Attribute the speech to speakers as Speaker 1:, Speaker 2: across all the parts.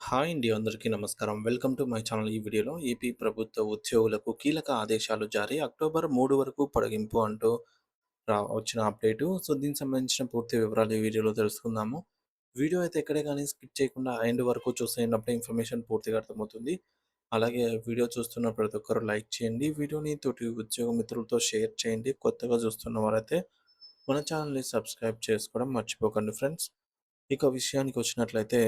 Speaker 1: Hi అండి, అందరికీ నమస్కారం. Welcome to my channel. ఈ వీడియోలో ఏపీ ప్రభుత్వ ఉద్యోగులకు కీలక ఆదేశాలు జారీ, అక్టోబర్ 3 వరకు పొడిగింపు అంటూ వచ్చిన అప్డేటు. సో, దీనికి సంబంధించిన పూర్తి వివరాలు ఈ వీడియోలో తెలుసుకుందాము. వీడియో అయితే ఎక్కడే కానీ స్కిప్ చేయకుండా ఎండ్ వరకు చూసేయండి. ఇన్ఫర్మేషన్ పూర్తిగా అర్థమవుతుంది. అలాగే వీడియో చూస్తున్న ప్రతి ఒక్కరు లైక్ చేయండి. వీడియోని తోటి ఉద్యోగ మిత్రులతో షేర్ చేయండి. కొత్తగా చూస్తున్న వారైతే మన ఛానల్‌ని సబ్స్క్రైబ్ చేసుకోవడం మర్చిపోకండి ఫ్రెండ్స్. ఇక విషయానికి వచ్చినట్లయితే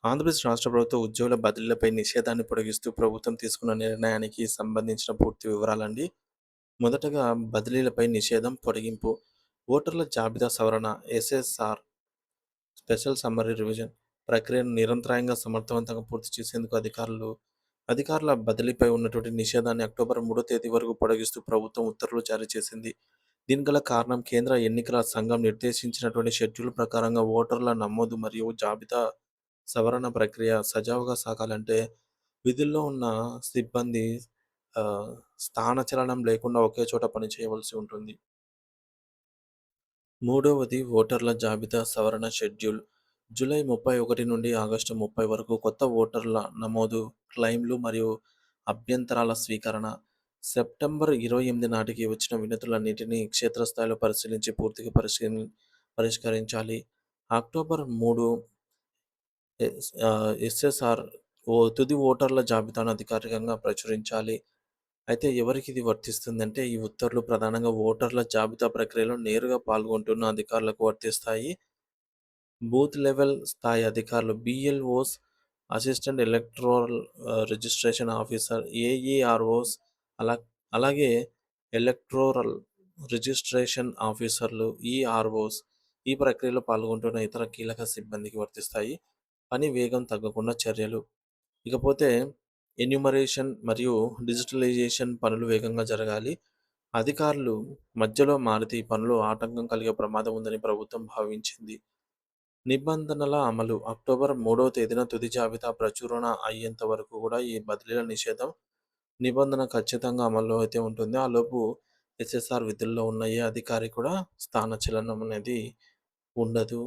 Speaker 1: ఆంధ్రప్రదేశ్ రాష్ట్ర ప్రభుత్వ ఉద్యోగుల బదిలీలపై నిషేధాన్ని పొడిగిస్తూ ప్రభుత్వం తీసుకున్న నిర్ణయానికి సంబంధించిన పూర్తి వివరాలండి. మొదటగా బదిలీలపై నిషేధం పొడిగింపు. ఓటర్ల జాబితా సవరణ ఎస్ఎస్ఆర్ స్పెషల్ సమ్మరీ రివిజన్ ప్రక్రియను నిరంతరాయంగా సమర్థవంతంగా పూర్తి చేసేందుకు అధికారుల బదిలీపై ఉన్నటువంటి నిషేధాన్ని అక్టోబర్ 3 తేదీ వరకు పొడిగిస్తూ ప్రభుత్వం ఉత్తర్వులు జారీ చేసింది. దీనికి గల కారణం కేంద్ర ఎన్నికల సంఘం నిర్దేశించినటువంటి షెడ్యూల్ ప్రకారంగా ఓటర్ల నమోదు మరియు జాబితా సవరణ ప్రక్రియ సజావుగా సాగాలంటే విధుల్లో ఉన్న సిబ్బంది స్థానచలనం లేకుండా ఒకే చోట పనిచేయవలసి ఉంటుంది. మూడవది ఓటర్ల జాబితా సవరణ షెడ్యూల్. జూలై 31 నుండి ఆగస్టు 30 వరకు కొత్త ఓటర్ల నమోదు, క్లెయిమ్లు మరియు అభ్యంతరాల స్వీకరణ. సెప్టెంబర్ 28 నాటికి వచ్చిన వినతులన్నింటినీ క్షేత్రస్థాయిలో పరిశీలించి పూర్తిగా పరిష్కరించాలి. అక్టోబర్ 3 ఎస్ఎస్ఆర్ తుది ఓటర్ల జాబితాను అధికారికంగా ప్రచురించాలి. అయితే ఎవరికి ఇది వర్తిస్తుందంటే, ఈ ఉత్తర్వులు ప్రధానంగా ఓటర్ల జాబితా ప్రక్రియలో నేరుగా పాల్గొంటున్న అధికారులకు వర్తిస్తాయి. బూత్ లెవెల్ స్థాయి అధికారులు BLOs, assistant electoral registration officer AEROs, అలా అలాగే ఎలక్టోరల్ రిజిస్ట్రేషన్ ఆఫీసర్లు ఈఆర్ఓస్ ఈ ప్రక్రియలో పాల్గొంటున్న ఇతర కీలక సిబ్బందికి వర్తిస్తాయి. పని వేగం తగ్గకుండా చర్యలు. ఇకపోతే ఎన్యూమరేషన్ మరియు డిజిటలైజేషన్ పనులు వేగంగా జరగాలి. అధికారులు మధ్యలో మారితే ఈ పనులు ఆటంకం కలిగే ప్రమాదం ఉందని ప్రభుత్వం భావించింది. నిబంధనల అమలు అక్టోబర్ 3వ తేదీన తుది జాబితా ప్రచురణ అయ్యేంత వరకు కూడా ఈ బదిలీల నిషేధం నిబంధన ఖచ్చితంగా అమల్లో అయితే ఉంటుంది. ఆలోపు ఎస్ఎస్ఆర్ విధుల్లో ఉన్న ఏ అధికారి కూడా స్థానచలనం అనేది ఉండదు.